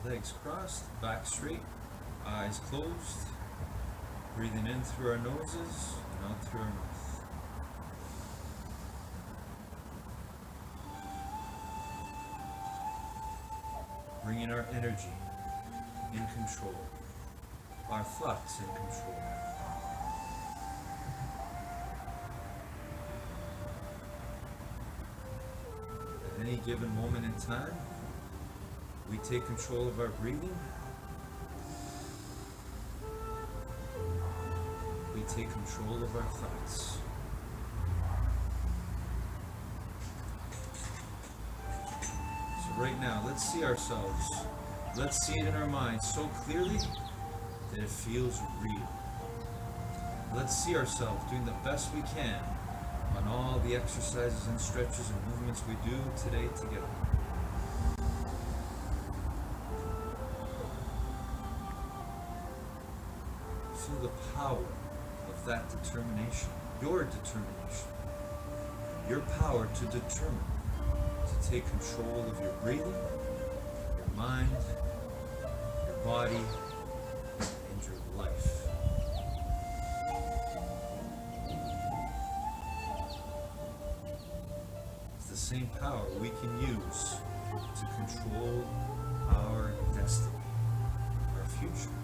Legs crossed, back straight, eyes closed. Breathing in through our noses and out through our mouth. Bringing our energy in control, our thoughts in control. At any given moment in time, we take control of our breathing. We take control of our thoughts. So right now, let's see ourselves. Let's see it in our minds so clearly that it feels real. Let's see ourselves doing the best we can on all the exercises and stretches and movements we do today together. Feel the power of that determination, your power to determine, to take control of your breathing, your mind, your body, and your life. It's the same power we can use to control our destiny, our future.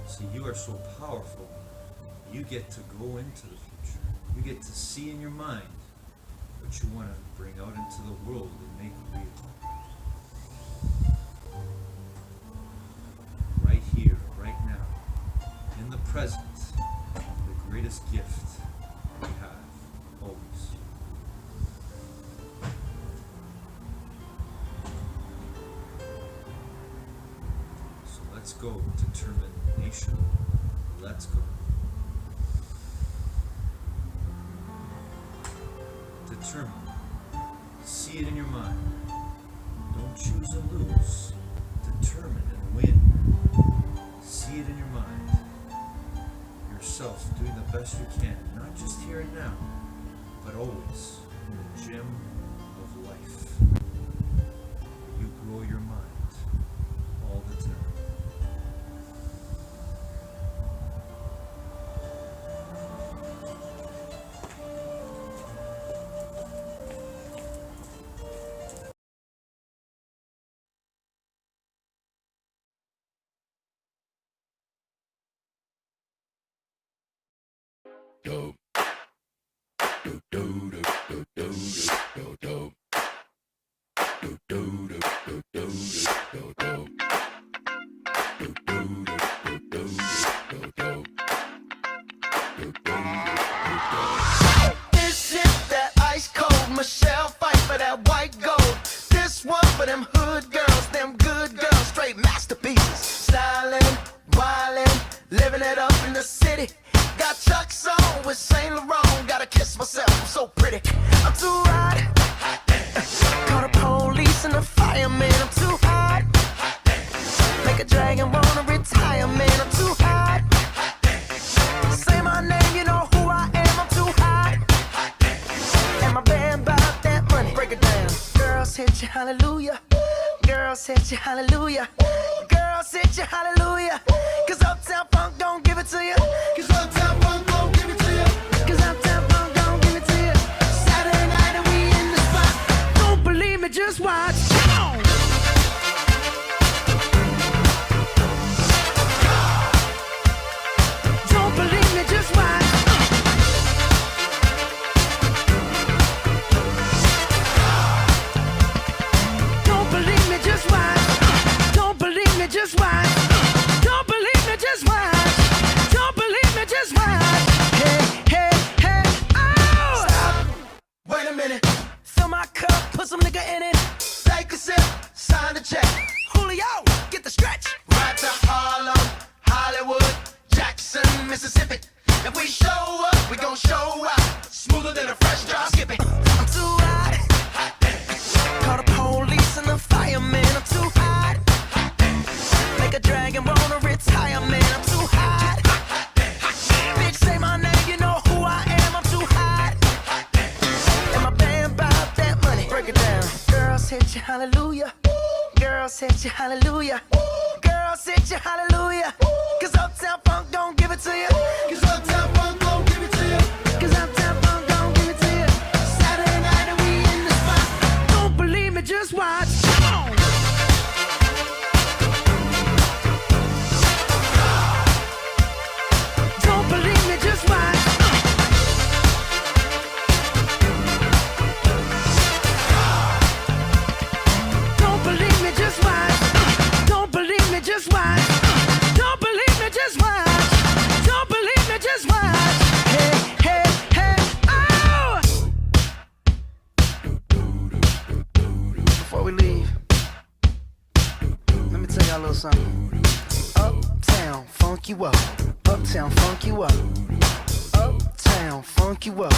See, you are so powerful, you get to go into the future. You get to see in your mind what you want to bring out into the world and make real. Right here, right now, in the present, the greatest gift we have, always. So let's go, determination. Let's go. Determine. See it in your mind. Don't choose and lose. Determine and win. See it in your mind. Yourself doing the best you can, not just here and now, but always in the gym of life. You grow your mind all the time. Do do do do do do do do do do do do do do do This is that ice cold Michelle fight for that white gold. This one for them hood girls, them good girls, straight masterpieces. Styling, wildin', living it up in the city. Got Chuck's on with Saint Laurent. Gotta kiss myself, I'm so pretty. I'm too hot. Call the police and the fireman. I'm too hot. Make a dragon wanna retire, man. I'm too hot. Say my name, you know who I am. I'm too hot. And my band bought that money. Break it down. Girls hit you, hallelujah. Girls hit you, hallelujah. Girls hit you, hallelujah. Cause Uptown Funk don't give it to you. Cause Uptown Funk don't give it to you. Cause Uptown Funk don't give it to you. Saturday night and we in the spot. Don't believe me, just watch. Come on. Don't believe me, just watch. Don't believe me, just watch. Don't believe me, just watch. Don't believe me, just watch. Don't believe set you hallelujah. Girls, set you hallelujah. Cause Uptown Funk don't give it to you. Cause Uptown Funk don't give it to you. Cause Uptown Funk don't give it to you. Saturday night and we in the spot. Don't believe me, just watch. Come on. Don't believe me, just watch. Don't believe me, just watch. Don't believe me, just watch. Don't believe me, just watch. Don't believe me, just watch. Hey, hey, hey, oh! Before we leave, let me tell y'all a little something. Uptown, funk you up. Uptown, funk you up. Uptown, funk you up.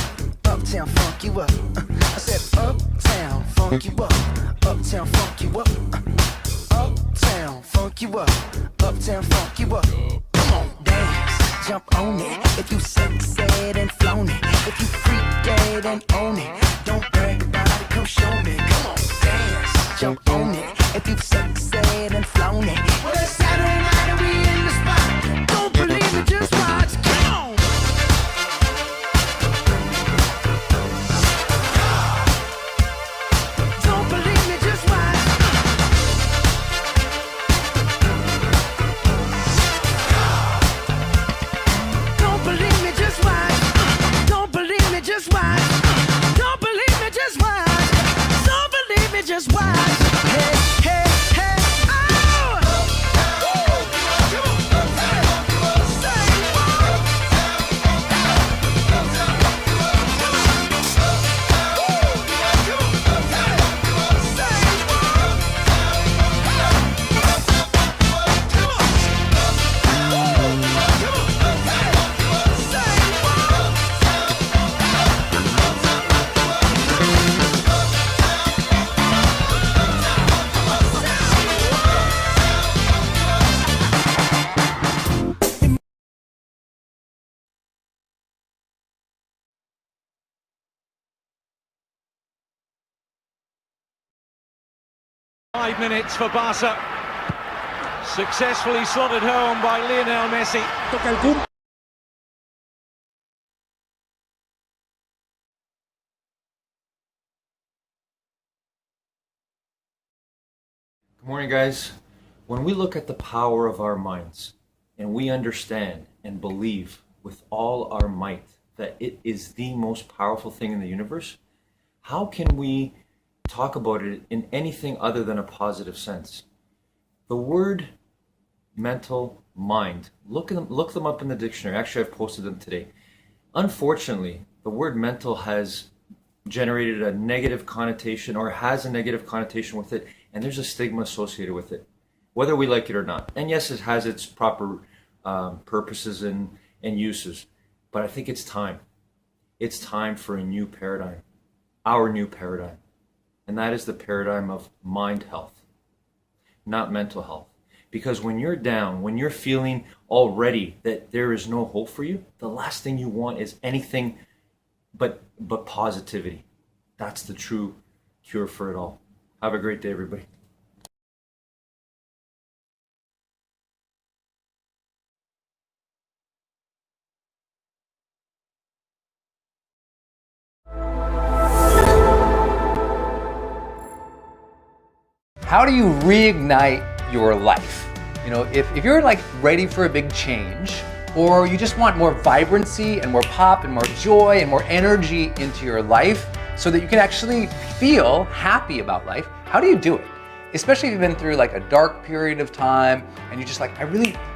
Uptown, funk you up. I said uptown, funk you up. Uptown, funk you up. Uptown, funk you up. Uptown, funk you up. Come on, dance, jump on it. If you sexed and flown it. If you freak dead and own it. Don't brag about it, come show me. Come on, dance, jump on it. If you sexed and flown it. Well, it's Saturday night and we in the spot. Don't believe it, just watch. Come on. Don't believe me, just watch. Don't believe me, just watch. Don't believe me, just watch. Don't believe me, just watch. Don't believe me, just watch. Hey, hey, hey, oh! Five minutes for Barca. Successfully slotted home by Lionel Messi. Good morning, guys. When we look at the power of our minds and we understand and believe with all our might that it is the most powerful thing in the universe, how can we talk about it in anything other than a positive sense? The word mental, mind, look them up in the dictionary. Actually, I've posted them today. Unfortunately, the word mental has generated a negative connotation, or has a negative connotation with it, and there's a stigma associated with it, whether we like it or not. And yes, it has its proper purposes and uses, but I think it's time. It's time for a new paradigm, our new paradigm. And that is the paradigm of mind health, not mental health. Because when you're down, when you're feeling already that there is no hope for you, the last thing you want is anything but positivity. That's the true cure for it all. Have a great day, everybody. How do you reignite your life? You know, if you're like ready for a big change, or you just want more vibrancy and more pop and more joy and more energy into your life so that you can actually feel happy about life, how do you do it? Especially if you've been through like a dark period of time and you're just like, I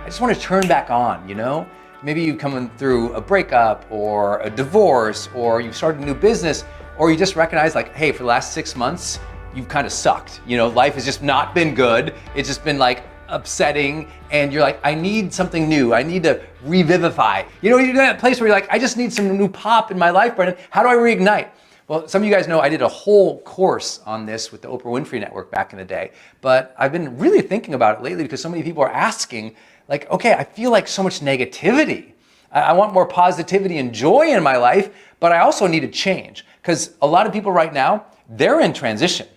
just want to turn back on, you know? Maybe you've come through a breakup or a divorce, or you've started a new business, or you just recognize like, hey, for the last 6 months, you've kind of sucked. You know, life has just not been good. It's just been like upsetting, and you're like, I need something new. I need to revivify. You know, you're in that place where you're like, I just need some new pop in my life, Brendan. How do I reignite? Well, some of you guys know I did a whole course on this with the Oprah Winfrey Network back in the day, but I've been really thinking about it lately because so many people are asking, like, okay, I feel like so much negativity. I want more positivity and joy in my life, but I also need to change, because a lot of people right now, they're in transition.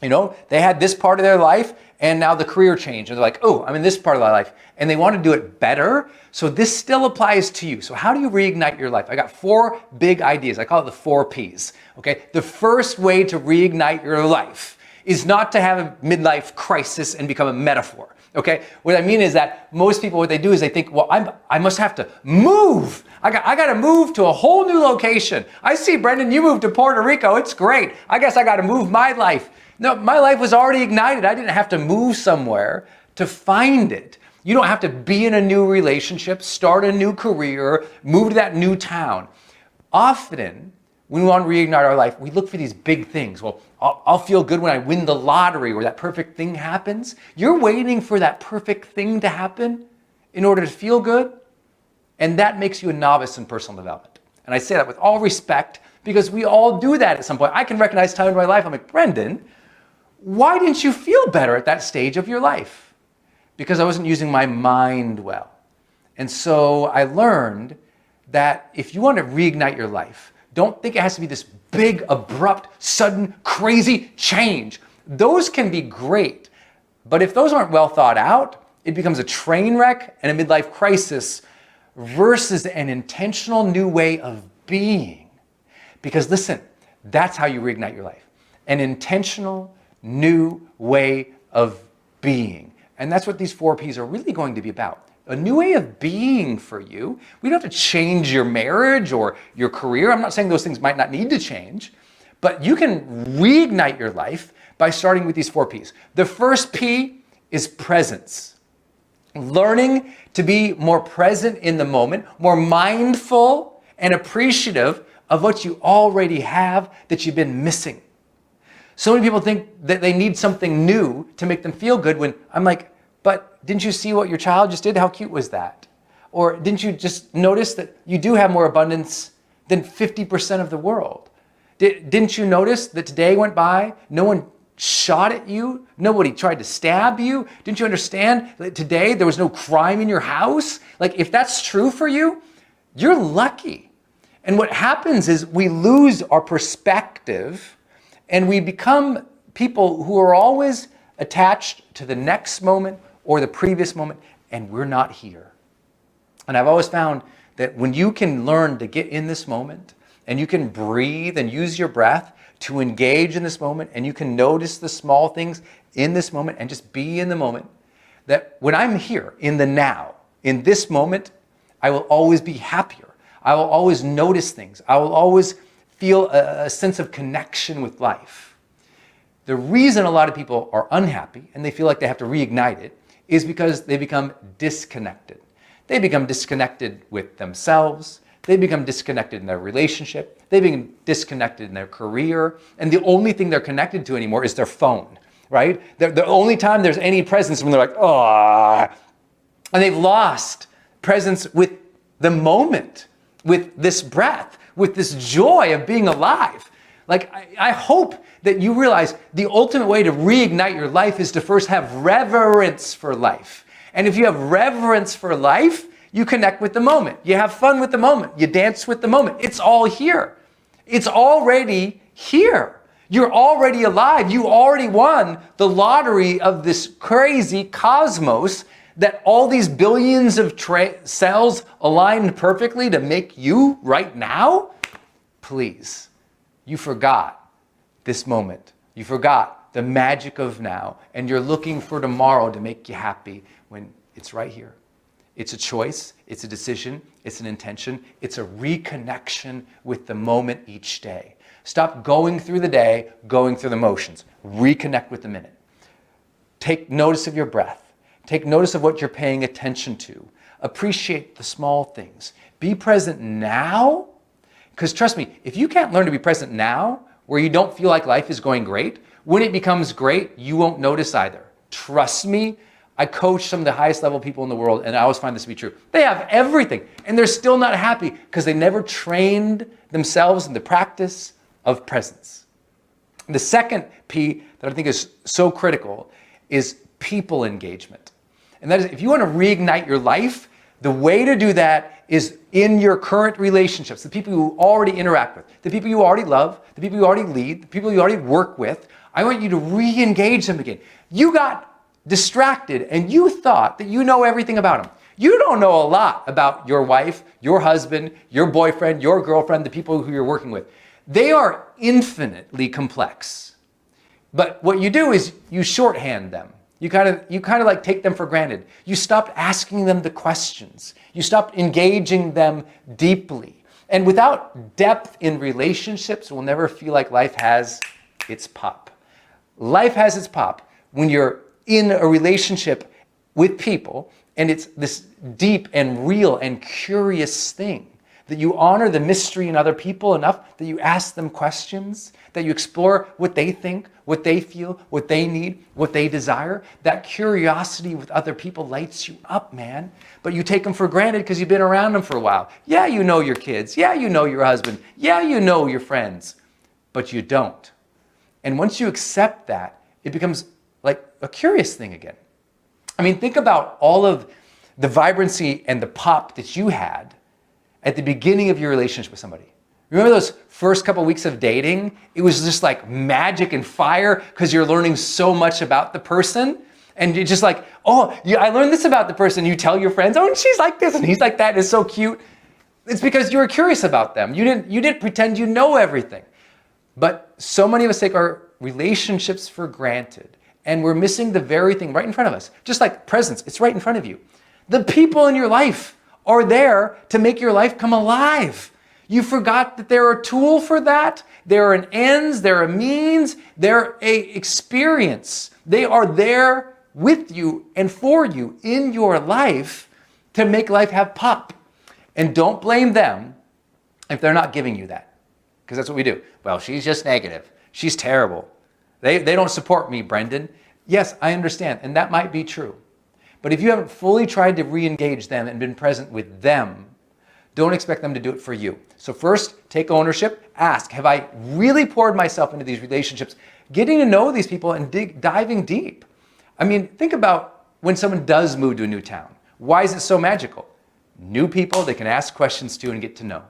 You know, they had this part of their life and now the career change, and they're like, oh, I'm in this part of my life, and they want to do it better. So this still applies to you. So how do you reignite your life? I got 4 big ideas. I call it the 4 Ps. Okay, the first way to reignite your life is not to have a midlife crisis and become a metaphor. Okay, what I mean is that most people, what they do is they think, well, I must have to move. I got to move to a whole new location. I see, Brendan, you moved to Puerto Rico. It's great. I guess I got to move my life. No, my life was already ignited. I didn't have to move somewhere to find it. You don't have to be in a new relationship, start a new career, move to that new town. Often, when we want to reignite our life, we look for these big things. Well, I'll feel good when I win the lottery or that perfect thing happens. You're waiting for that perfect thing to happen in order to feel good, and that makes you a novice in personal development. And I say that with all respect because we all do that at some point. I can recognize time in my life. I'm like, Brendan, why didn't you feel better at that stage of your life? Because I wasn't using my mind well. And so I learned that if you want to reignite your life, don't think it has to be this big, abrupt, sudden, crazy change. Those can be great, but if those aren't well thought out, it becomes a train wreck and a midlife crisis versus an intentional new way of being. Because listen, that's how you reignite your life. An intentional new way of being. And that's what these 4 Ps are really going to be about. A new way of being for you. We don't have to change your marriage or your career. I'm not saying those things might not need to change, but you can reignite your life by starting with these 4 Ps. The first P is presence. Learning to be more present in the moment, more mindful and appreciative of what you already have that you've been missing. So many people think that they need something new to make them feel good when I'm like, but didn't you see what your child just did? How cute was that? Or didn't you just notice that you do have more abundance than 50% of the world? Didn't you notice that today went by, no one shot at you? Nobody tried to stab you? Didn't you understand that today there was no crime in your house? Like, if that's true for you, you're lucky. And what happens is we lose our perspective and we become people who are always attached to the next moment or the previous moment, and we're not here. And I've always found that when you can learn to get in this moment and you can breathe and use your breath to engage in this moment and you can notice the small things in this moment and just be in the moment, that when I'm here in the now, in this moment, I will always be happier. I will always notice things. I will always feel a sense of connection with life. The reason a lot of people are unhappy and they feel like they have to reignite it is because they become disconnected. They become disconnected with themselves. They become disconnected in their relationship. They become disconnected in their career. And the only thing they're connected to anymore is their phone, right? The only time there's any presence when they're like, oh, and they've lost presence with the moment, with this breath, with this joy of being alive. Like, I hope that you realize the ultimate way to reignite your life is to first have reverence for life. And if you have reverence for life, you connect with the moment. You have fun with the moment. You dance with the moment. It's all here. It's already here. You're already alive. You already won the lottery of this crazy cosmos that all these billions of cells aligned perfectly to make you right now. Please, you forgot this moment. You forgot the magic of now, and you're looking for tomorrow to make you happy when it's right here. It's a choice, it's a decision, it's an intention, it's a reconnection with the moment each day. Stop going through the day, going through the motions. Reconnect with the minute. Take notice of your breath. Take notice of what you're paying attention to. Appreciate the small things. Be present now, because trust me, if you can't learn to be present now, where you don't feel like life is going great, when it becomes great, you won't notice either. Trust me, I coach some of the highest level people in the world, and I always find this to be true. They have everything, and they're still not happy because they never trained themselves in the practice of presence. The second P that I think is so critical is people engagement. And that is, if you want to reignite your life, the way to do that is in your current relationships, the people you already interact with, the people you already love, the people you already lead, the people you already work with. I want you to re-engage them again. You got distracted, and you thought that you know everything about them. You don't know a lot about your wife, your husband, your boyfriend, your girlfriend, the people who you're working with. They are infinitely complex. But what you do is you shorthand them. You kind of like take them for granted. You stopped asking them the questions. You stopped engaging them deeply. And without depth in relationships, we'll never feel like life has its pop. Life has its pop when you're in a relationship with people and it's this deep and real and curious thing. That you honor the mystery in other people enough that you ask them questions, that you explore what they think, what they feel, what they need, what they desire. That curiosity with other people lights you up, man. But you take them for granted because you've been around them for a while. Yeah, you know your kids. Yeah, you know your husband. Yeah, you know your friends. But you don't. And once you accept that, it becomes like a curious thing again. I mean, think about all of the vibrancy and the pop that you had at the beginning of your relationship with somebody. Remember those first couple weeks of dating? It was just like magic and fire because you're learning so much about the person. And you're just like, oh, yeah, I learned this about the person. You tell your friends, oh, and she's like this and he's like that. It's so cute. It's because you were curious about them. You didn't pretend you know everything. But so many of us take our relationships for granted. And we're missing the very thing right in front of us. Just like presence, it's right in front of you. The people in your life are there to make your life come alive. You forgot that they're a tool for that. They're an ends, they're a means, they're a experience. They are there with you and for you in your life to make life have pop. And don't blame them if they're not giving you that. Because that's what we do. Well, she's just negative. She's terrible. They don't support me, Brendan. Yes, I understand, and that might be true. But if you haven't fully tried to re-engage them and been present with them, don't expect them to do it for you. So first, take ownership. Ask, have I really poured myself into these relationships? Getting to know these people and diving deep. I mean, think about when someone does move to a new town. Why is it so magical? New people they can ask questions to and get to know.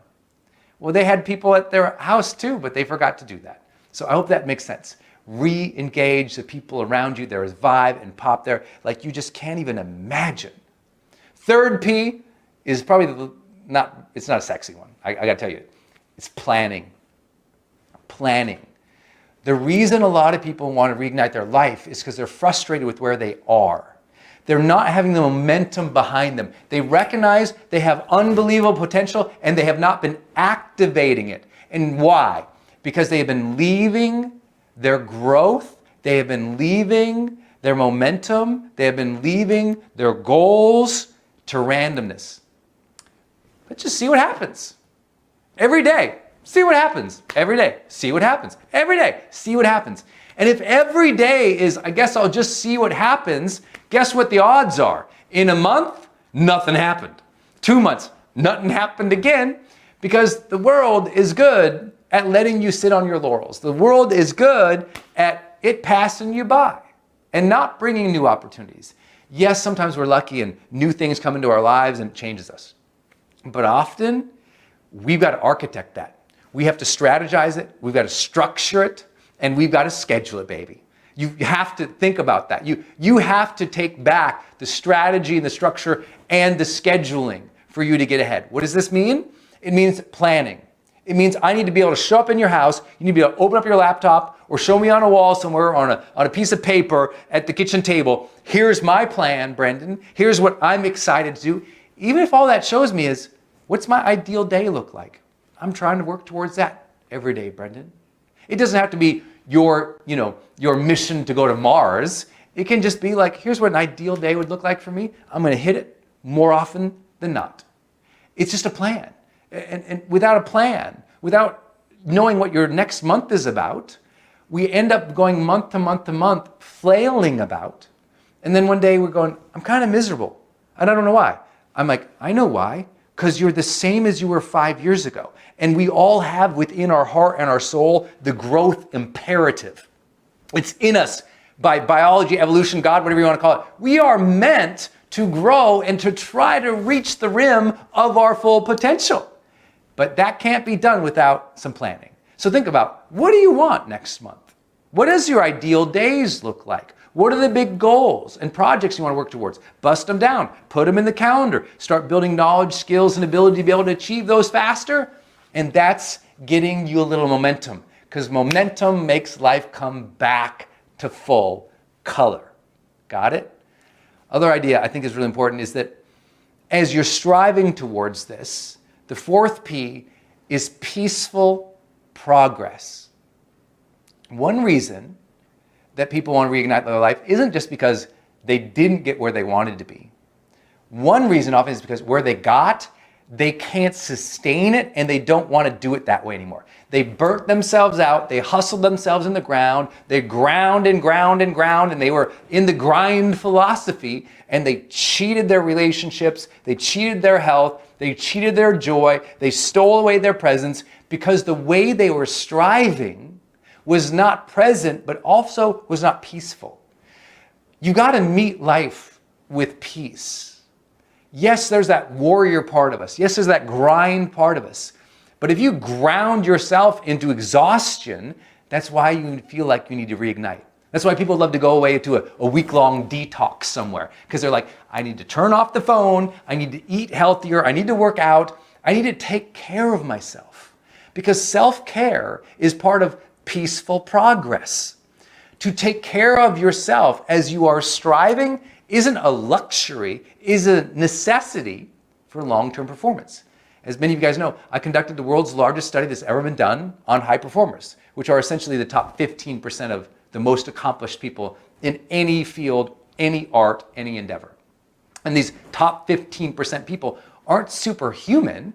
Well, they had people at their house too, but they forgot to do that. So I hope that makes sense. Re-engage the people around you. There is vibe and pop there like you just can't even imagine. Third P is probably it's not a sexy one. I gotta tell you, it's planning. Planning. The reason a lot of people want to reignite their life is because they're frustrated with where they are. They're not having the momentum behind them. They recognize they have unbelievable potential and they have not been activating it. And why? Because they have been leaving their growth, they have been leaving their momentum, they have been leaving their goals to randomness. Let's just see what happens. Every day, see what happens. Every day, see what happens. Every day, see what happens. And if every day is, I guess I'll just see what happens, guess what the odds are? In a month, nothing happened. 2 months, nothing happened again, because the world is good at letting you sit on your laurels. The world is good at it passing you by and not bringing new opportunities. Yes, sometimes we're lucky and new things come into our lives and it changes us. But often, we've got to architect that. We have to strategize it, we've got to structure it, and we've got to schedule it, baby. You have to think about that. You have to take back the strategy and the structure and the scheduling for you to get ahead. What does this mean? It means planning. It means I need to be able to show up in your house. You need to be able to open up your laptop or show me on a wall somewhere on a piece of paper at the kitchen table. Here's my plan, Brendan. Here's what I'm excited to do. Even if all that shows me is, what's my ideal day look like? I'm trying to work towards that every day, Brendan. It doesn't have to be your mission to go to Mars. It can just be like, here's what an ideal day would look like for me. I'm going to hit it more often than not. It's just a plan. And without a plan, without knowing what your next month is about, we end up going month to month to month, flailing about. And then one day we're going, I'm kind of miserable. And I don't know why. I'm like, I know why. Because you're the same as you were 5 years ago. And we all have within our heart and our soul the growth imperative. It's in us by biology, evolution, God, whatever you want to call it. We are meant to grow and to try to reach the rim of our full potential. But that can't be done without some planning. So think about, what do you want next month? What does your ideal days look like? What are the big goals and projects you want to work towards? Bust them down, put them in the calendar, start building knowledge, skills, and ability to be able to achieve those faster. And that's getting you a little momentum, because momentum makes life come back to full color. Got it? Other idea I think is really important is that as you're striving towards this, the fourth P is peaceful progress. One reason that people want to reignite their life isn't just because they didn't get where they wanted to be. One reason often is because where they got, they can't sustain it and they don't want to do it that way anymore. They burnt themselves out, they hustled themselves in the ground, they ground and ground and ground, and they were in the grind philosophy, and they cheated their relationships, they cheated their health, they cheated their joy, they stole away their presence because the way they were striving was not present, but also was not peaceful. You got to meet life with peace. Yes, there's that warrior part of us. Yes, there's that grind part of us. But if you ground yourself into exhaustion, that's why you feel like you need to reignite. That's why people love to go away to a week-long detox somewhere, because they're like, I need to turn off the phone, I need to eat healthier, I need to work out, I need to take care of myself. Because self-care is part of peaceful progress. To take care of yourself as you are striving isn't a luxury, is a necessity for long-term performance. As many of you guys know, I conducted the world's largest study that's ever been done on high performers, which are essentially the top 15% of the most accomplished people in any field, any art, any endeavor. And these top 15% people aren't superhuman,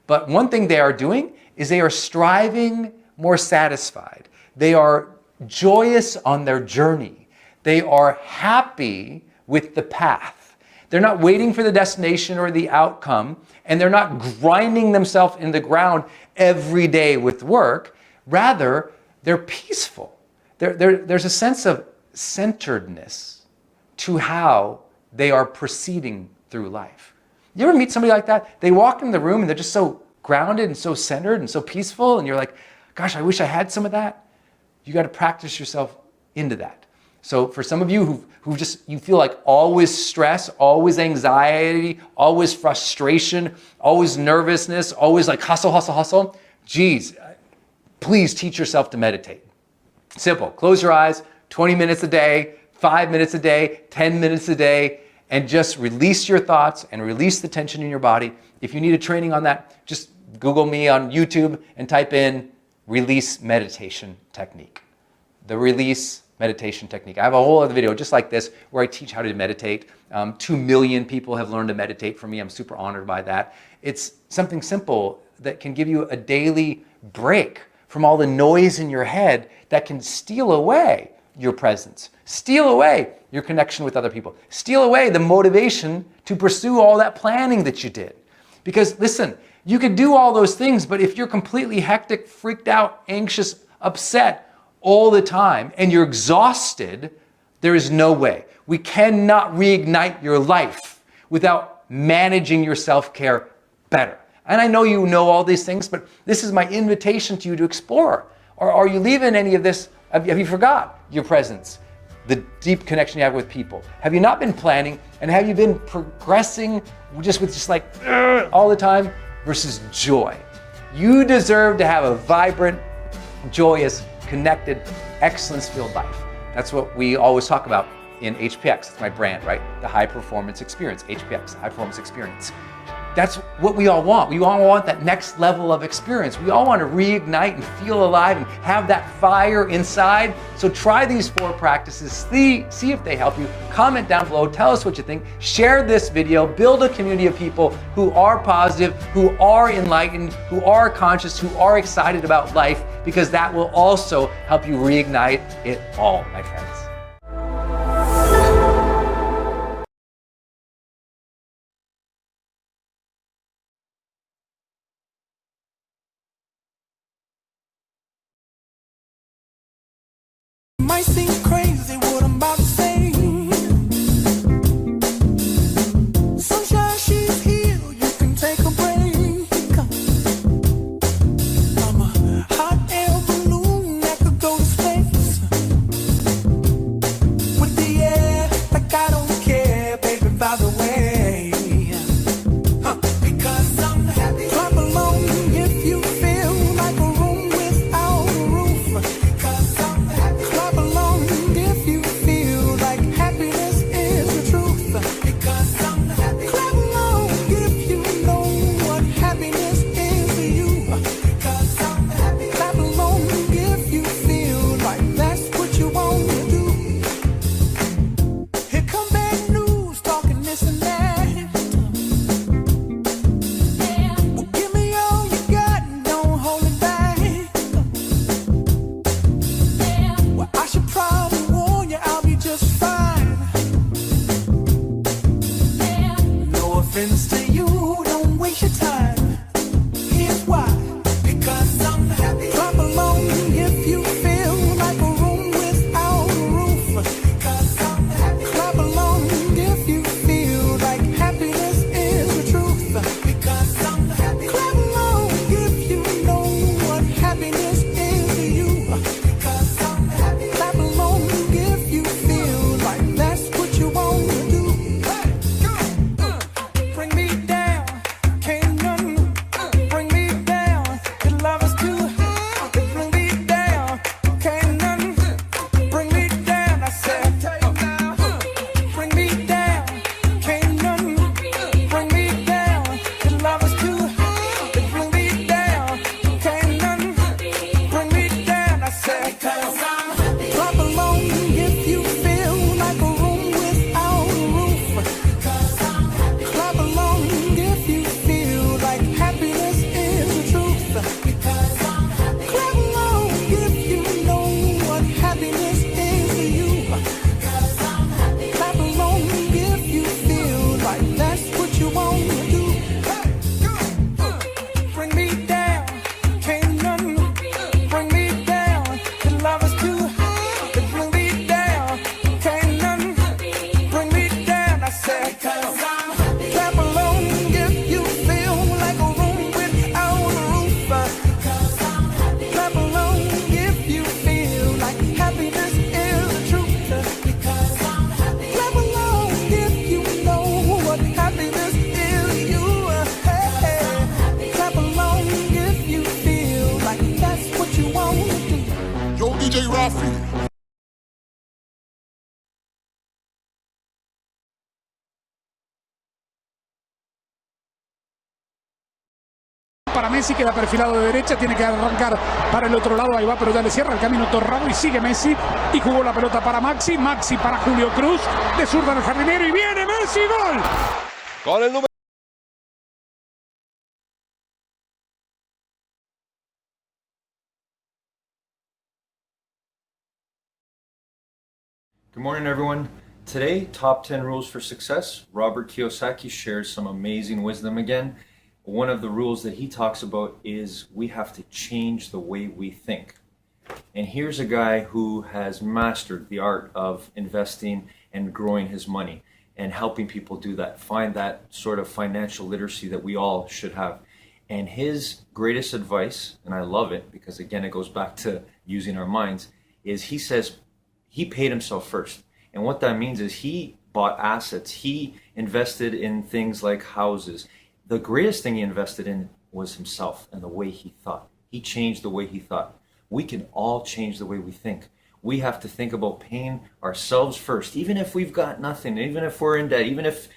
but one thing they are doing is they are striving more satisfied. They are joyous on their journey. They are happy with the path. They're not waiting for the destination or the outcome, and they're not grinding themselves in the ground every day with work. Rather, they're peaceful. There's a sense of centeredness to how they are proceeding through life. You ever meet somebody like that? They walk in the room and they're just so grounded and so centered and so peaceful, and you're like, gosh, I wish I had some of that. You got to practice yourself into that. So for some of you who just, you feel like always stress, always anxiety, always frustration, always nervousness, always like hustle, hustle, hustle, geez, please teach yourself to meditate. Simple. Close your eyes, 20 minutes a day, 5 minutes a day, 10 minutes a day, and just release your thoughts and release the tension in your body. If you need a training on that, just Google me on YouTube and type in release meditation technique. The release meditation technique. I have a whole other video just like this where I teach how to meditate. 2 million people have learned to meditate from me. I'm super honored by that. It's something simple that can give you a daily break from all the noise in your head that can steal away your presence, steal away your connection with other people, steal away the motivation to pursue all that planning that you did. Because listen, you can do all those things, but if you're completely hectic, freaked out, anxious, upset all the time, and you're exhausted, there is no way. We cannot reignite your life without managing your self-care better. And I know you know all these things, but this is my invitation to you to explore. Or are you leaving any of this? Have you forgot your presence, the deep connection you have with people? Have you not been planning? And have you been progressing just with just like all the time versus joy? You deserve to have a vibrant, joyous, connected, excellence-filled life. That's what we always talk about in HPX. It's my brand, right? The high performance experience, HPX, high performance experience. That's what we all want. We all want that next level of experience. We all want to reignite and feel alive and have that fire inside. So try these 4 practices, see if they help you. Comment down below, tell us what you think. Share this video, build a community of people who are positive, who are enlightened, who are conscious, who are excited about life, because that will also help you reignite it all, my friends. Might seem crazy what I'm about to say. Sunshine, she's here, you can take a break. I'm a hot air balloon that could go to space. With the Messi. Para Messi, queda perfilado de derecha, tiene que arrancar para el otro lado, ahí va, pero ya le cierra el camino Torrado y sigue Messi, y jugó la pelota para Maxi, Maxi para Julio Cruz, de zurda en el jardinero, y viene Messi, gol. Con el número. Good morning, everyone. Today, top 10 rules for success. Robert Kiyosaki shares some amazing wisdom again. One of the rules that he talks about is we have to change the way we think. And here's a guy who has mastered the art of investing and growing his money and helping people do that, find that sort of financial literacy that we all should have. And his greatest advice, and I love it because again it goes back to using our minds, is he says he paid himself first. And what that means is he bought assets, he invested in things like houses. The greatest thing he invested in was himself and the way he thought. He changed the way he thought. We can all change the way we think. We have to think about paying ourselves first, even if we've got nothing, even if we're in debt, even if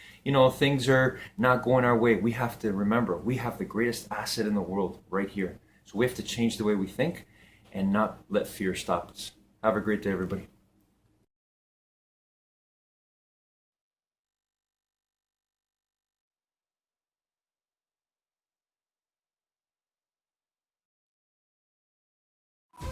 things are not going our way. We have to remember we have the greatest asset in the world right here. So we have to change the way we think and not let fear stop us. Have a great day, everybody.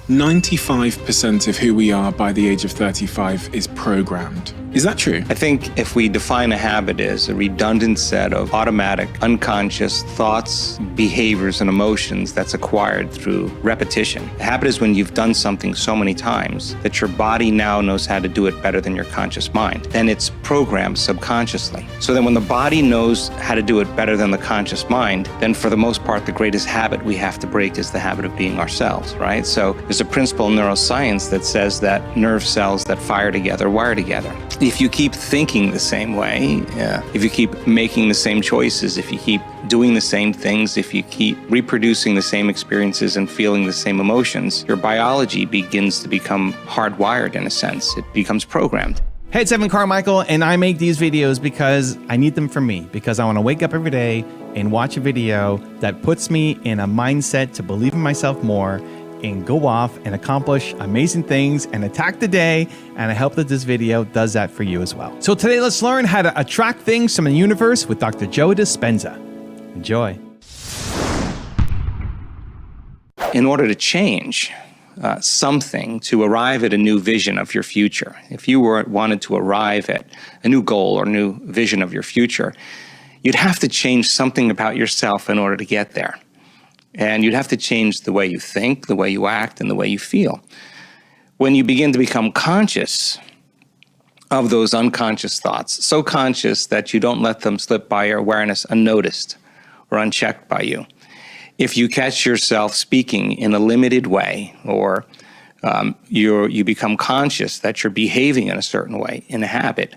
%95 of who we are by the age of 35 is programmed. Is that true? I think if we define a habit as a redundant set of automatic, unconscious thoughts, behaviors, and emotions that's acquired through repetition. A habit is when you've done something so many times that your body now knows how to do it better than your conscious mind. Then it's programmed subconsciously. So then when the body knows how to do it better than the conscious mind, then for the most part, the greatest habit we have to break is the habit of being ourselves, right? So there's a principle in neuroscience that says that nerve cells that fire together wire together. If you keep thinking the same way, if you keep making the same choices, if you keep doing the same things, if you keep reproducing the same experiences and feeling the same emotions, your biology begins to become hardwired in a sense. It becomes programmed. Hey, it's Evan Carmichael, and I make these videos because I need them for me, because I want to wake up every day and watch a video that puts me in a mindset to believe in myself more and go off and accomplish amazing things and attack the day. And I hope that this video does that for you as well. So today, let's learn how to attract things from the universe with Dr. Joe Dispenza. Enjoy. In order to change something, to arrive at a new vision of your future, if you wanted to arrive at a new goal or new vision of your future, you'd have to change something about yourself in order to get there. And you'd have to change the way you think, the way you act, and the way you feel. When you begin to become conscious of those unconscious thoughts, so conscious that you don't let them slip by your awareness unnoticed or unchecked by you. If you catch yourself speaking in a limited way, or you become conscious that you're behaving in a certain way, in a habit,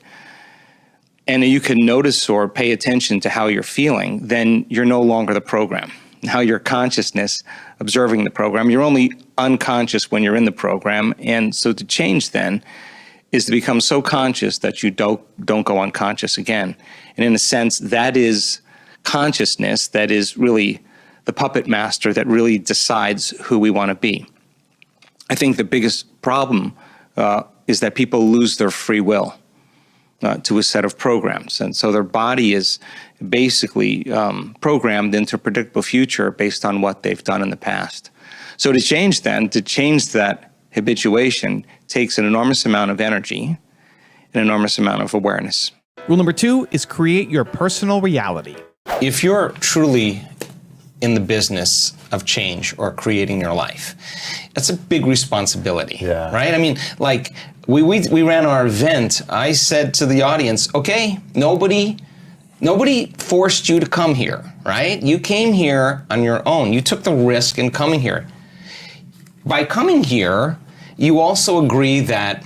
and you can notice or pay attention to how you're feeling, then you're no longer the program. Now your consciousness observing the program, you're only unconscious when you're in the program. And so to change then is to become so conscious that you don't go unconscious again. And in a sense, that is consciousness that is really the puppet master that really decides who we want to be. I think the biggest problem is that people lose their free will to a set of programs. And so their body is basically programmed into a predictable future based on what they've done in the past. So to change that habituation takes an enormous amount of energy, an enormous amount of awareness. Rule number 2 is create your personal reality. If you're truly in the business of change or creating your life, that's a big responsibility, right? I mean, like we ran our event. I said to the audience, okay, nobody forced you to come here, right? You came here on your own. You took the risk in coming here. By coming here, you also agree that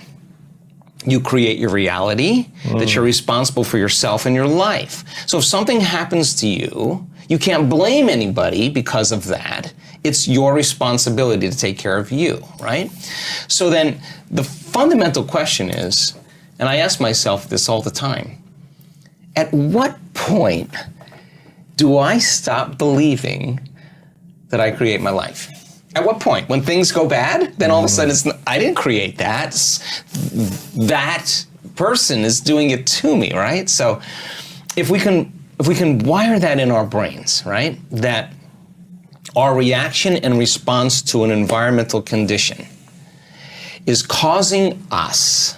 you create your reality, that you're responsible for yourself and your life. So if something happens to you, you can't blame anybody because of that. It's your responsibility to take care of you, right? So then the fundamental question is, and I ask myself this all the time, at what point do I stop believing that I create my life? At what point? When things go bad, then all of a sudden I didn't create that. That person is doing it to me, right? So if we can wire that in our brains, right? That our reaction and response to an environmental condition is causing us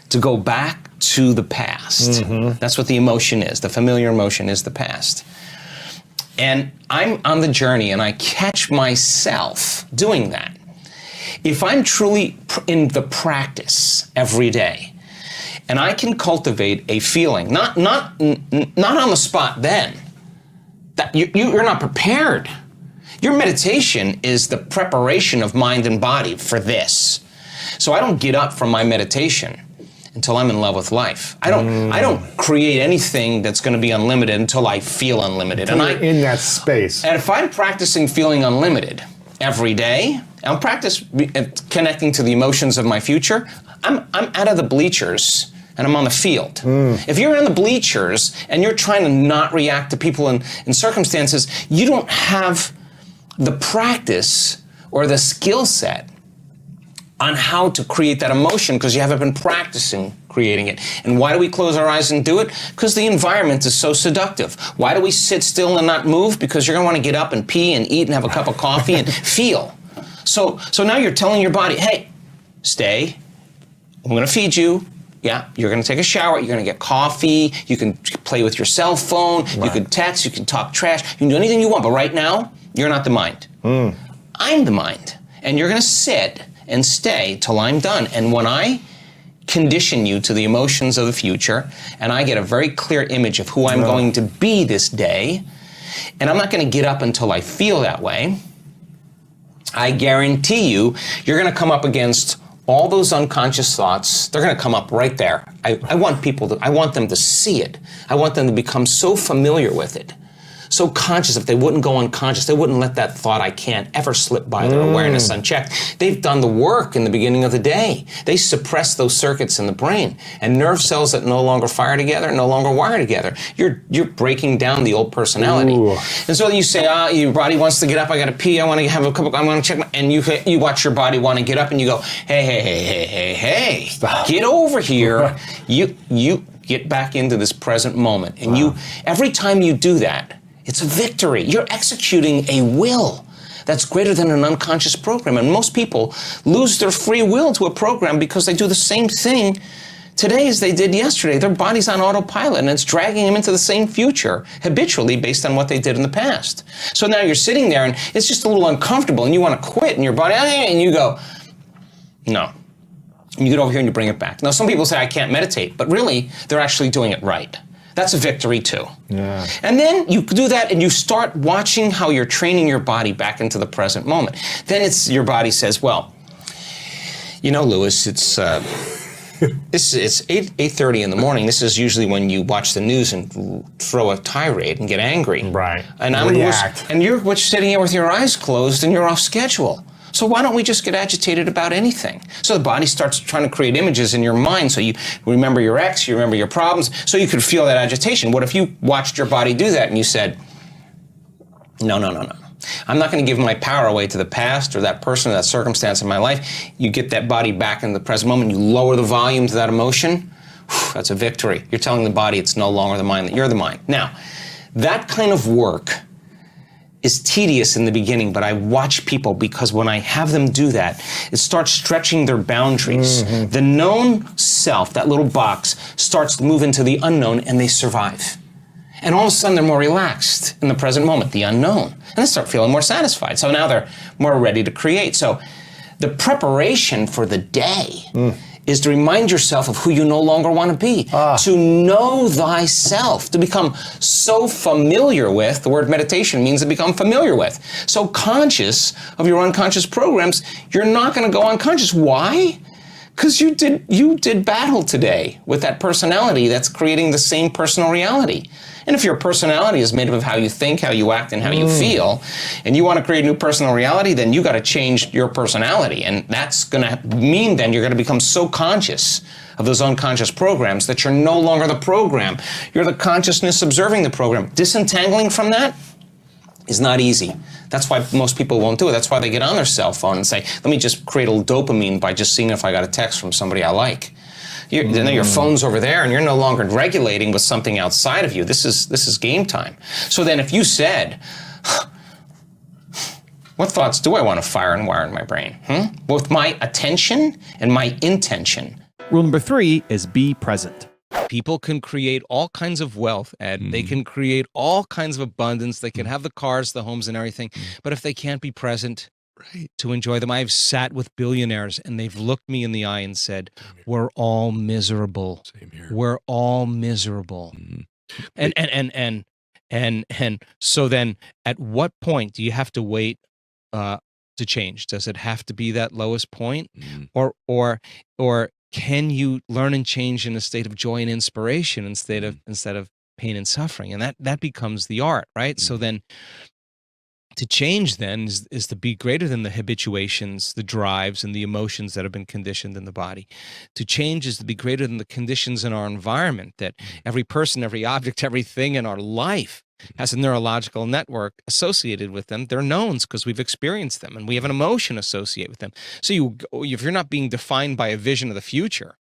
to go back to the past. That's what the emotion is. The familiar emotion is the past. And I'm on the journey and I catch myself doing that. If I'm truly in the practice every day, and I can cultivate a feeling, not on the spot then, that you're not prepared. Your meditation is the preparation of mind and body for this. So I don't get up from my meditation until I'm in love with life. I don't create anything that's going to be unlimited until I feel unlimited. And you're in that space. And if I'm practicing feeling unlimited every day, I'm connecting to the emotions of my future, I'm out of the bleachers and I'm on the field. If you're in the bleachers and you're trying to not react to people in circumstances, you don't have the practice or the skill set on how to create that emotion because you haven't been practicing creating it. And why do we close our eyes and do it? Because the environment is so seductive. Why do we sit still and not move? Because you're gonna wanna get up and pee and eat and have a cup of coffee and feel. So now you're telling your body, hey, stay, I'm gonna feed you. Yeah, you're gonna take a shower, you're gonna get coffee, you can play with your cell phone, you can text, you can talk trash, you can do anything you want, but right now, you're not the mind. I'm the mind. And you're gonna sit and stay till I'm done. And when I condition you to the emotions of the future, and I get a very clear image of who I'm going to be this day, and I'm not gonna get up until I feel that way, I guarantee you're gonna come up against all those unconscious thoughts. They're gonna come up right there. I want them to see it. I want them to become so familiar with it, so conscious. If they wouldn't go unconscious, they wouldn't let that thought I can't ever slip by their awareness unchecked. They've done the work in the beginning of the day. They suppress those circuits in the brain, and nerve cells that no longer fire together no longer wire together. You're breaking down the old personality. And so you say, your body wants to get up, I gotta pee, I wanna have a couple, I'm gonna check and you watch your body wanna get up and you go, hey, stop. Get over here. You get back into this present moment. And every time you do that, it's a victory. You're executing a will that's greater than an unconscious program. And most people lose their free will to a program because they do the same thing today as they did yesterday. Their body's on autopilot and it's dragging them into the same future habitually based on what they did in the past. So now you're sitting there and it's just a little uncomfortable and you want to quit and your body, and you go, no. And you get over here and you bring it back. Now some people say I can't meditate, but really they're actually doing it right. That's a victory too. Yeah. And then you do that and you start watching how you're training your body back into the present moment. Then your body says, well, you know, Lewis, it's 8:30 in the morning. This is usually when you watch the news and throw a tirade and get angry. Right. And you're sitting here with your eyes closed and you're off schedule. So why don't we just get agitated about anything? So the body starts trying to create images in your mind. So you remember your ex, you remember your problems, so you could feel that agitation. What if you watched your body do that and you said, no. I'm not going to give my power away to the past or that person or that circumstance in my life. You get that body back in the present moment. You lower the volume to that emotion. Whew, that's a victory. You're telling the body it's no longer the mind, that you're the mind. Now, that kind of work is tedious in the beginning, but I watch people because when I have them do that, it starts stretching their boundaries. The known self, that little box, starts to move into the unknown and they survive. And all of a sudden they're more relaxed in the present moment, the unknown. And they start feeling more satisfied. So now they're more ready to create. So the preparation for the day is to remind yourself of who you no longer want to be. To know thyself, to become so familiar with, the word meditation means to become familiar with. So conscious of your unconscious programs, you're not going to go unconscious. Why? Because you did battle today with that personality that's creating the same personal reality. And if your personality is made up of how you think, how you act, and how you feel, and you want to create a new personal reality, then you got to change your personality. And that's going to mean then you're going to become so conscious of those unconscious programs that you're no longer the program. You're the consciousness observing the program. Disentangling from that is not easy. That's why most people won't do it. That's why they get on their cell phone and say, let me just create a little dopamine by just seeing if I got a text from somebody I like. Then your phone's over there and you're no longer regulating with something outside of you. This is game time. So then if you said, what thoughts do I want to fire and wire in my brain? With my attention and my intention. Rule number 3 is be present. People can create all kinds of wealth, Ed. They can create all kinds of abundance. They can have the cars, the homes, and everything. But if they can't be present to enjoy them, I've sat with billionaires and they've looked me in the eye and said, we're all miserable. We're all miserable. And so then at what point do you have to wait to change? Does it have to be that lowest point? Or can you learn and change in a state of joy and inspiration instead of pain and suffering? And that becomes the art, right? So then to change then is to be greater than the habituations, the drives, and the emotions that have been conditioned in the body. To change is to be greater than the conditions in our environment, that every person, every object, everything in our life has a neurological network associated with them. They're knowns because we've experienced them and we have an emotion associated with them. So if you're not being defined by a vision of the future,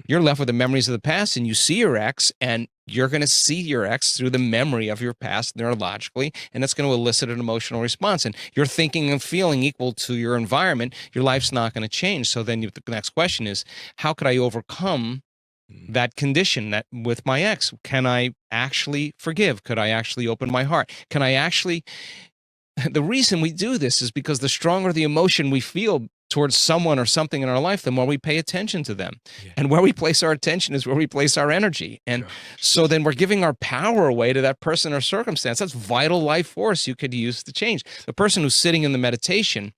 you're left with the memories of the past, and you see your ex, and you're going to see your ex through the memory of your past neurologically, and that's going to elicit an emotional response. And you're thinking and feeling equal to your environment, your life's not going to change. So then the next question is, how could I overcome that condition that with my ex? Can I actually forgive? Could I actually open my heart? Can I actually... The reason we do this is because the stronger the emotion we feel towards someone or something in our life, the more we pay attention to them. And where we place our attention is where we place our energy. And so then we're giving our power away to that person or circumstance. That's vital life force you could use to change. The person who's sitting in the meditation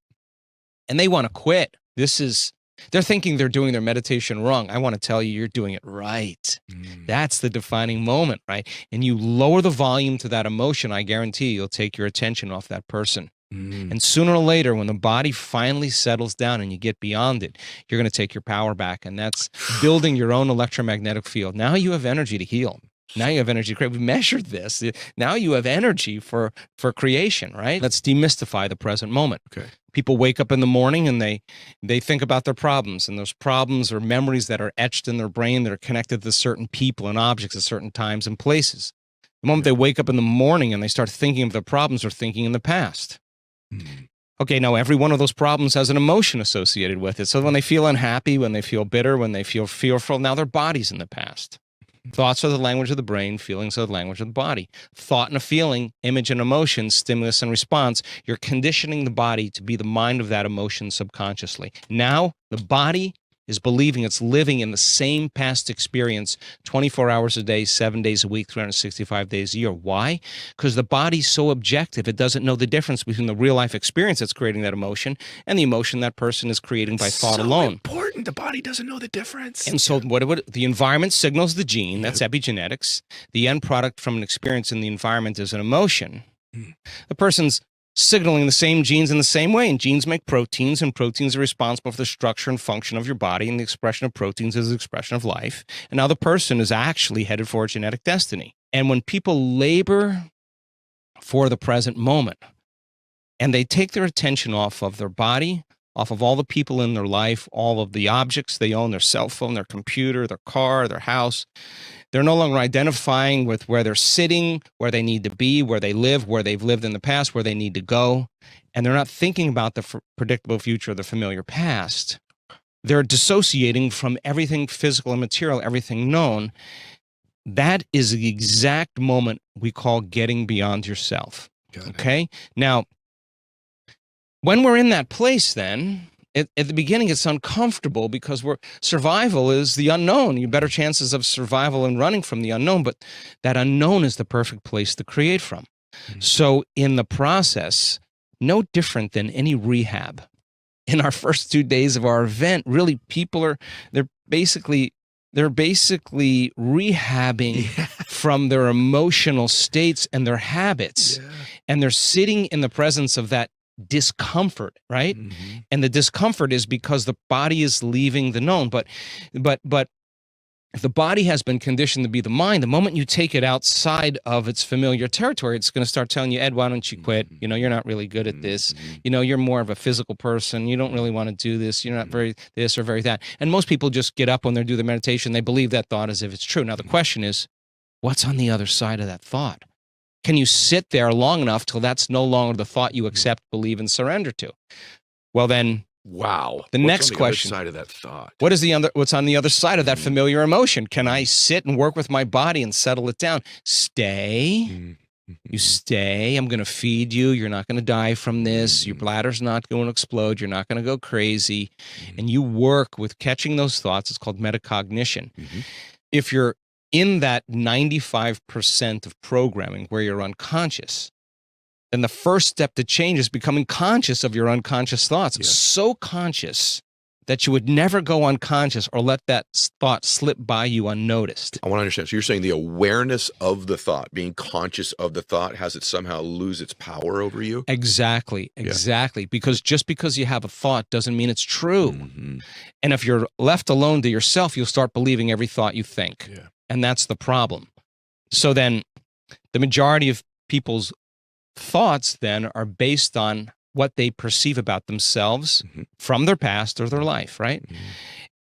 and they want to quit, they're thinking they're doing their meditation wrong. I want to tell you, you're doing it right. That's the defining moment, right? And you lower the volume to that emotion, I guarantee you'll take your attention off that person. And sooner or later, when the body finally settles down and you get beyond it, you're going to take your power back. And that's building your own electromagnetic field. Now you have energy to heal. Now you have energy to create. We measured this. Now you have energy for creation, right? Let's demystify the present moment. People wake up in the morning and they think about their problems, and those problems are memories that are etched in their brain that are connected to certain people and objects at certain times and places. The moment they wake up in the morning and they start thinking of their problems, they're thinking in the past. Okay, now every one of those problems has an emotion associated with it. So when they feel unhappy, when they feel bitter, when they feel fearful, now their body's in the past. Thoughts are the language of the brain, feelings are the language of the body. Thought and a feeling, image and emotion, stimulus and response. You're conditioning the body to be the mind of that emotion subconsciously. Now the body is believing it's living in the same past experience 24 hours a day, 7 days a week, 365 days a year. Why? Because the body's so objective, it doesn't know the difference between the real life experience that's creating that emotion and the emotion that person is creating by thought alone. Important. The body doesn't know the difference. And so the environment signals the gene, that's epigenetics. The end product from an experience in the environment is an emotion. The person's signaling the same genes in the same way, and genes make proteins, and proteins are responsible for the structure and function of your body, and the expression of proteins is the expression of life. And now the person is actually headed for a genetic destiny. And when people labor for the present moment, and they take their attention off of their body, off of all the people in their life, all of the objects they own, their cell phone, their computer, their car, their house, they're no longer identifying with where they're sitting, where they need to be, where they live, where they've lived in the past, where they need to go. And they're not thinking about the predictable future or the familiar past. They're dissociating from everything physical and material, everything known. That is the exact moment we call getting beyond yourself. Okay? Now, when we're in that place then, at the beginning, it's uncomfortable because survival is the unknown. You have better chances of survival and running from the unknown, but that unknown is the perfect place to create from. So in the process, no different than any rehab, in our first 2 days of our event, really people they're basically rehabbing from their emotional states and their habits. And they're sitting in the presence of that discomfort, right? And the discomfort is because the body is leaving the known. But if the body has been conditioned to be the mind, the moment you take it outside of its familiar territory, it's going to start telling you, Ed, why don't you quit? You know, you're not really good at this. You know, you're more of a physical person. You don't really want to do this. You're not very this or very that. And most people just get up when they do the meditation. They believe that thought as if it's true. Now, the question is, what's on the other side of that thought? Can you sit there long enough till that's no longer the thought you accept, believe, and surrender to? Well, then, wow. The next question: other side of that thought? What's on the other side of that familiar emotion? Can I sit and work with my body and settle it down? Stay. You stay. I'm going to feed you. You're not going to die from this. Your bladder's not going to explode. You're not going to go crazy. And you work with catching those thoughts. It's called metacognition. If you're in that 95% of programming where you're unconscious, then the first step to change is becoming conscious of your unconscious thoughts. So conscious that you would never go unconscious or let that thought slip by you unnoticed. I want to understand. So you're saying the awareness of the thought, being conscious of the thought, has it somehow lose its power over you? Exactly. Because just because you have a thought doesn't mean it's true. And if you're left alone to yourself, you'll start believing every thought you think. And that's the problem. So then the majority of people's thoughts then are based on what they perceive about themselves from their past or their life, right?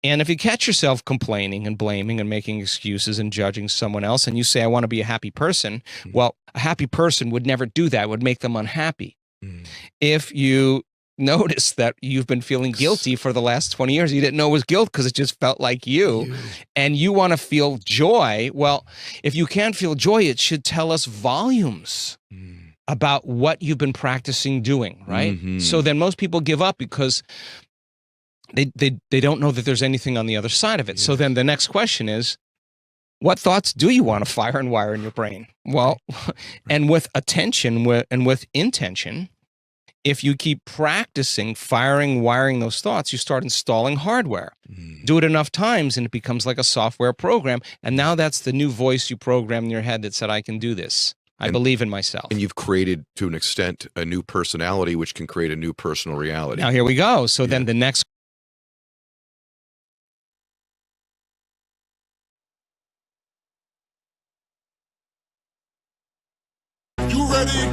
And if you catch yourself complaining and blaming and making excuses and judging someone else, and you say, I want to be a happy person, well, a happy person would never do that. It would make them unhappy. If you notice that you've been feeling guilty for the last 20 years, you didn't know it was guilt because it just felt like you, and you want to feel joy, well, if you can't feel joy, it should tell us volumes about what you've been practicing doing, right? So then most people give up because they don't know that there's anything on the other side of it. So then the next question is, what thoughts do you want to fire and wire in your brain? Well, and with attention and with intention, if you keep practicing firing, wiring those thoughts, you start installing hardware. Do it enough times and it becomes like a software program. And now that's the new voice you program in your head that said, I can do this. I believe in myself. And you've created, to an extent, a new personality, which can create a new personal reality. Now, here we go. So then the next. You ready?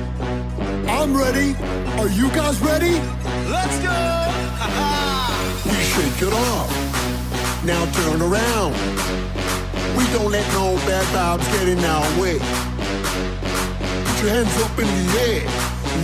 I'm ready. Are you guys ready? Let's go! We shake it off. Now turn around. We don't let no bad vibes get in our way. Put your hands up in the air.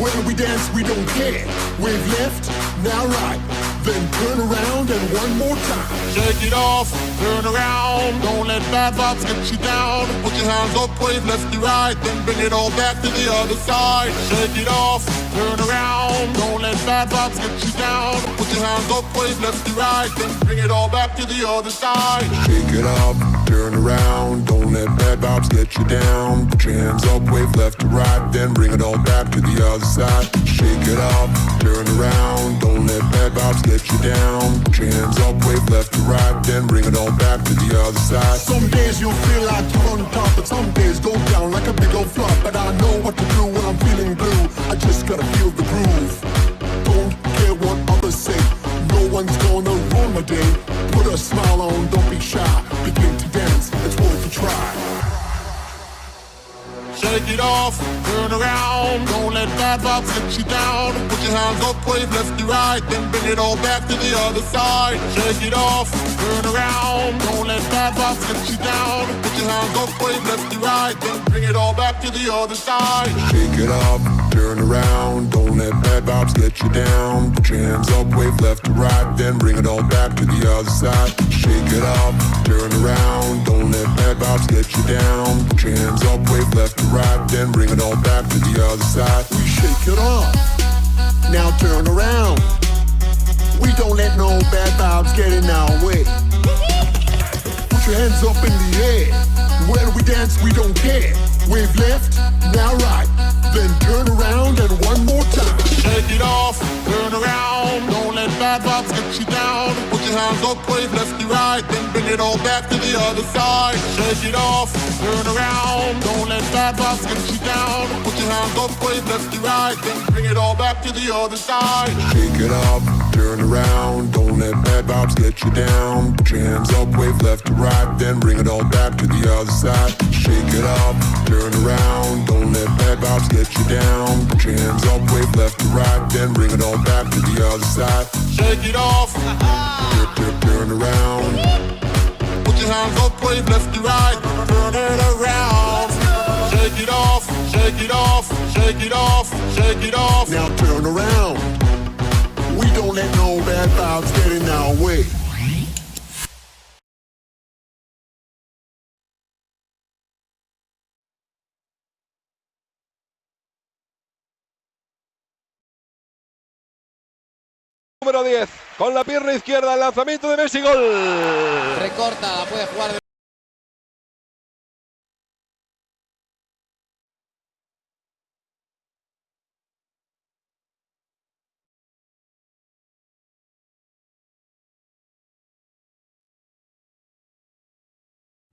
When we dance, we don't care. Wave left, now right. Then turn around and one more time. Shake it off, turn around. Don't let bad vibes get you down. Put your hands up, wave left to right. Then bring it all back to the other side. Shake it off, turn around. Don't let bad vibes get you down. Put your hands up, wave left to right. Then bring it all back to the other side. Shake it up, turn around. Don't let bad vibes get you down. Put your hands up, wave left to right. Then bring it all back to the other side. Shake it up, turn around. Don't let bad vibes get you down. Put your hands up, wave left to right. Then bring it all back to the other side. Some days you'll feel like you're on top, but some days go down like a big old flop. But I know what to do when I'm feeling blue. I just gotta feel the groove. Don't care what others say. No one's gonna ruin my day. Put a smile on, don't be shy. Begin to dance, it's worth a try. Shake it off, turn around. Don't let bad vibes get you down. Put your hands up, wave left to right. Then bring it all back to the other side. Shake it off, turn around. Don't let bad vibes get you down. Put your hands up, wave left to right. Then bring it all back to the other side. Shake it up, turn around. Don't let bad vibes get you down. Put your hands up, wave left to right. Then bring it all back to the other side. Shake it up, turn around. Don't let bad vibes get you down. Put your hands up, wave left to right. Then bring it all back to the other side. We shake it off. Now turn around. We don't let no bad vibes get in our way. Put your hands up in the air. When we dance, we don't care. Wave left, now right. Then turn around and one more time. Shake it off, turn around. Don't let bad vibes hands up, wave left to right, then bring it all back to the other side. Shake it off, turn around, don't let bad vibes get you down. Put your hands up, wave left to right, then bring it all back to the other side. Shake it up, turn around, don't let bad vibes get you down. Put your hands up, wave left to right, then bring it all back to the other side. Shake it up, turn around, don't let bad vibes get you down. Put your hands up, wave left to right, then bring it all back to the other side. Shake it off, Turn around. put your hands up, wave left to right, turn it around. Shake it off, shake it off, shake it off, shake it off. Now turn around. We don't let no bad vibes get in our way. Número 10, con la pierna izquierda, el lanzamiento de Messi, gol. Recorta, la puede jugar.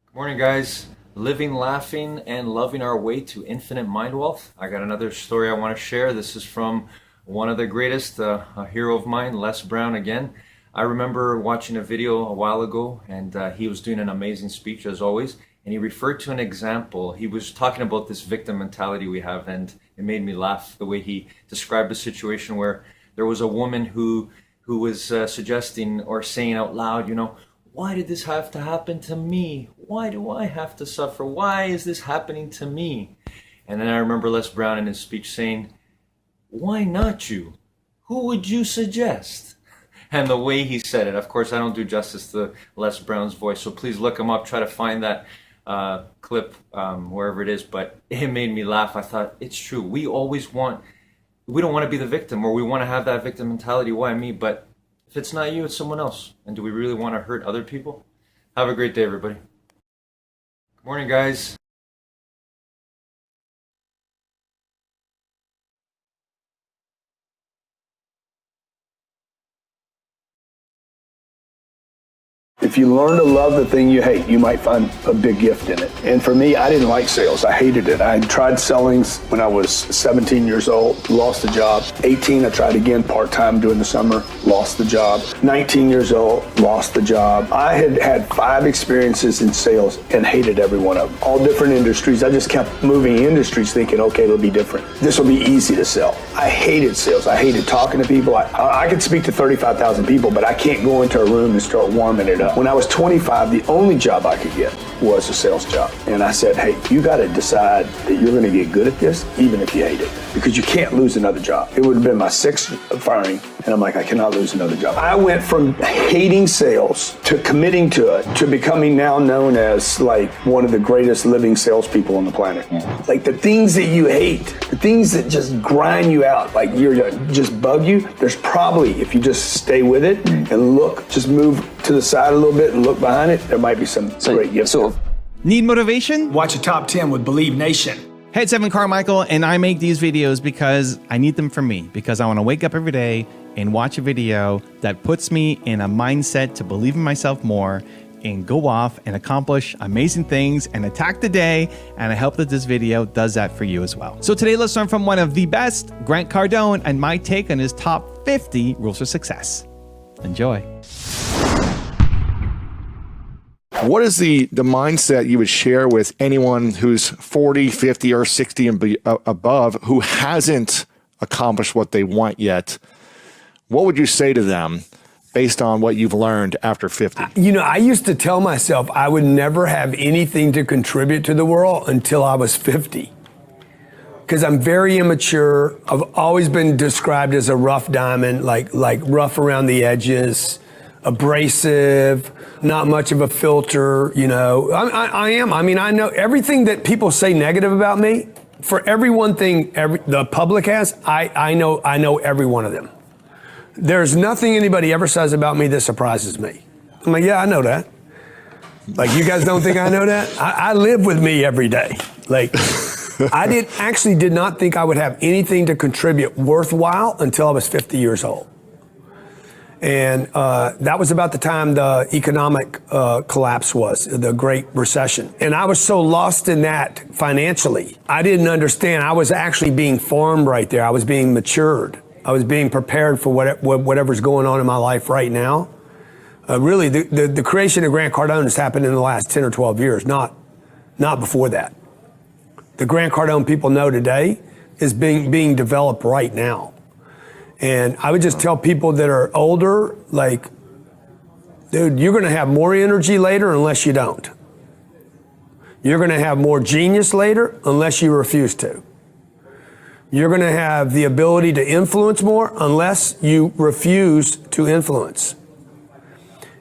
Good morning, guys. Living, laughing, and loving our way to infinite mind wealth. I got another story I want to share. This is from one of the greatest, a hero of mine, Les Brown again. I remember watching a video a while ago, and he was doing an amazing speech as always, and he referred to an example. He was talking about this victim mentality we have, and it made me laugh the way he described a situation where there was a woman who was suggesting or saying out loud, you know, why did this have to happen to me? Why do I have to suffer? Why is this happening to me? And then I remember Les Brown in his speech saying, why not you? Who would you suggest? And the way he said it, of course, I don't do justice to Les Brown's voice, so please look him up, try to find that clip wherever it is, but it made me laugh. I thought, it's true. We don't want to be the victim, or we want to have that victim mentality, why me? But if it's not you, it's someone else. And do we really want to hurt other people? Have a great day, everybody. Good morning, guys. If you learn to love the thing you hate, you might find a big gift in it. And for me, I didn't like sales. I hated it. I tried selling when I was 17 years old, lost the job. 18, I tried again part-time during the summer, lost the job. 19 years old, lost the job. I had had 5 experiences in sales and hated every one of them. All different industries. I just kept moving industries thinking, okay, it'll be different. This will be easy to sell. I hated sales. I hated talking to people. I could speak to 35,000 people, but I can't go into a room and start warming it up. When I was 25, the only job I could get was a sales job. And I said, hey, you got to decide that you're going to get good at this, even if you hate it, because you can't lose another job. It would have been my 6th firing, and I'm like, I cannot lose another job. I went from hating sales to committing to it to becoming now known as like one of the greatest living salespeople on the planet. Like the things that you hate, the things that just grind you out, like you're just bug you, there's probably, if you just stay with it and look, just move to the side a little bit and look behind it, there might be some great gifts. Need motivation? Watch a top 10 with Believe Nation. Hey, it's Evan Carmichael, and I make these videos because I need them for me, because I want to wake up every day and watch a video that puts me in a mindset to believe in myself more and go off and accomplish amazing things and attack the day. And I hope that this video does that for you as well. So today, let's learn from one of the best, Grant Cardone, and my take on his top 50 rules for success. Enjoy. What is the mindset you would share with anyone who's 40, 50, or 60 and above who hasn't accomplished what they want yet? What would you say to them based on what you've learned after 50? You know, I used to tell myself I would never have anything to contribute to the world until I was 50. Because I'm very immature. I've always been described as a rough diamond, like rough around the edges, abrasive, not much of a filter, you know. I am. I mean, I know everything that people say negative about me. For every one thing the public has, I know every one of them. There's nothing anybody ever says about me that surprises me. I'm like, yeah, I know that. Like, you guys don't think I know that? I live with me every day. Like, I did not think I would have anything to contribute worthwhile until I was 50 years old. And that was about the time the economic collapse was, the Great Recession. And I was so lost in that financially. I didn't understand. I was actually being formed right there. I was being matured. I was being prepared for whatever's going on in my life right now. Really, the creation of Grant Cardone has happened in the last 10 or 12 years, not before that. The Grant Cardone people know today is being developed right now. And I would just tell people that are older, like, dude, you're going to have more energy later unless you don't. You're going to have more genius later unless you refuse to. You're going to have the ability to influence more unless you refuse to influence.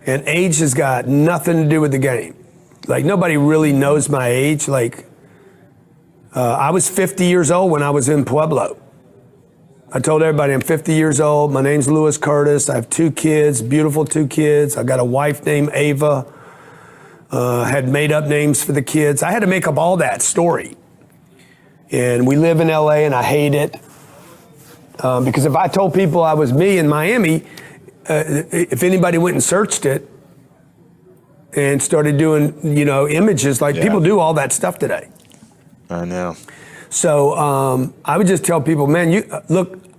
And age has got nothing to do with the game. Like, nobody really knows my age. Like, I was 50 years old when I was in Pueblo. I told everybody I'm 50 years old. My name's Lewis Curtis. I have 2 kids, beautiful 2 kids. I got a wife named Ava. Had made up names for the kids. I had to make up all that story. And we live in LA and I hate it. Because if I told people I was me in Miami, if anybody went and searched it and started doing, images, like people do all that stuff today. I know. So I would just tell people, man,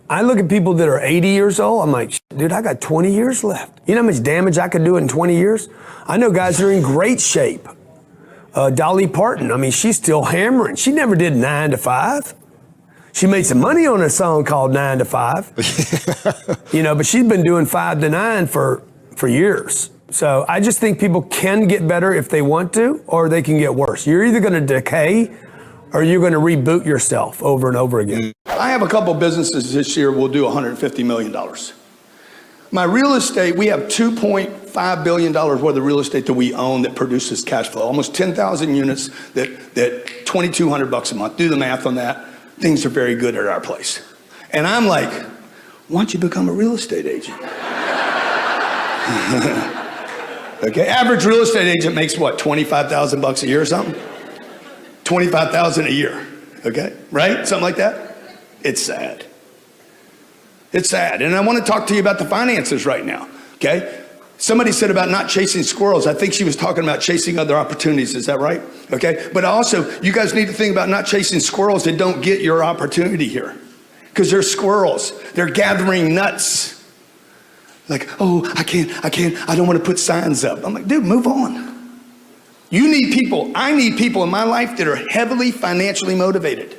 I look at people that are 80 years old. I'm like, dude, I got 20 years left. You know how much damage I could do in 20 years? I know guys that are in great shape. Dolly Parton, I mean, she's still hammering. She never did 9 to 5. She made some money on a song called 9 to 5. But she's been doing 5 to 9 for years. So I just think people can get better if they want to, or they can get worse. You're either going to decay or you're going to reboot yourself over and over again. I have a couple businesses this year will do $150 million. My real estate, we have $2.5 billion worth of real estate that we own that produces cash flow. Almost 10,000 units that $2,200 a month. Do the math on that. Things are very good at our place. And I'm like, why don't you become a real estate agent? Okay, average real estate agent makes what, $25,000 a year or something? $25,000 a year, okay? Right? Something like that? It's sad. It's sad. And I want to talk to you about the finances right now, okay? Somebody said about not chasing squirrels. I think she was talking about chasing other opportunities. Is that right? Okay. But also, you guys need to think about not chasing squirrels that don't get your opportunity here. Because they're squirrels. They're gathering nuts. Like, oh, I don't want to put signs up. I'm like, dude, move on. You need people. I need people in my life that are heavily financially motivated.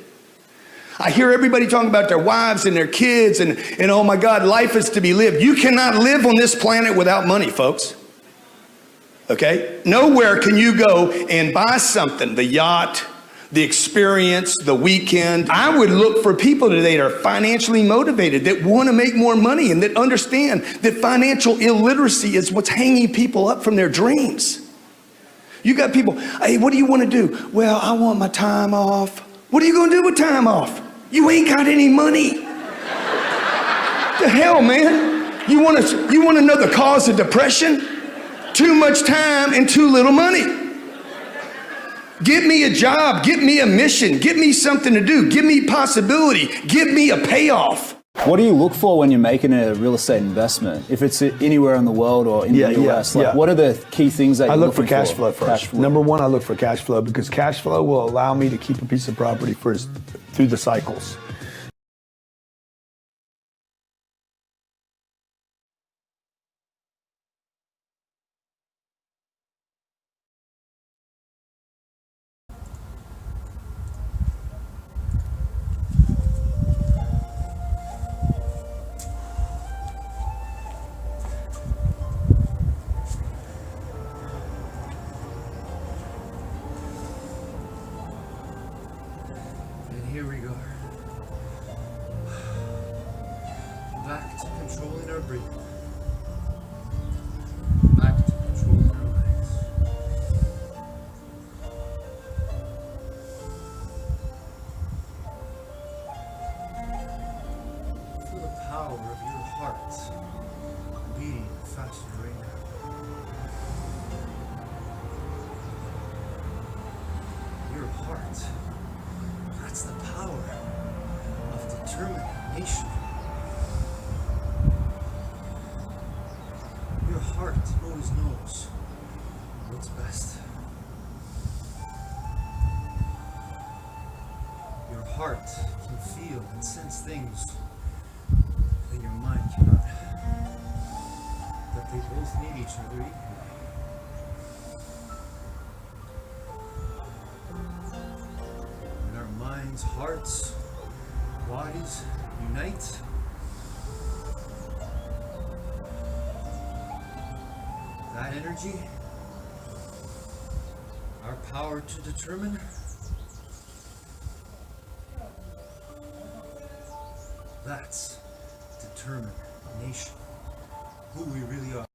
I hear everybody talking about their wives and their kids and oh my God, life is to be lived. You cannot live on this planet without money, folks. Okay? Nowhere can you go and buy something, the yacht, the experience, the weekend. I would look for people today that are financially motivated, that want to make more money and that understand that financial illiteracy is what's hanging people up from their dreams. You got people, hey, what do you want to do? Well, I want my time off. What are you going to do with time off? You ain't got any money. The hell, man? You want to know the cause of depression? Too much time and too little money. Give me a job, give me a mission, give me something to do, give me possibility, give me a payoff. What do you look for when you're making a real estate investment? If it's anywhere in the world or in the US, what are the key things that I you're look for looking cash flow first. Cash flow. Number one, I look for cash flow because cash flow will allow me to keep a piece of property through the cycles. And here we go. Back to controlling our breathing. Back to controlling our lives. Feel the power of your heart beating faster right now. Your heart. That's the power of determination. It always knows what's best. Your heart can feel and sense things that your mind cannot. That they both need each other equally. When our minds, hearts, bodies unite, that energy, our power to determine, that's determination, who we really are.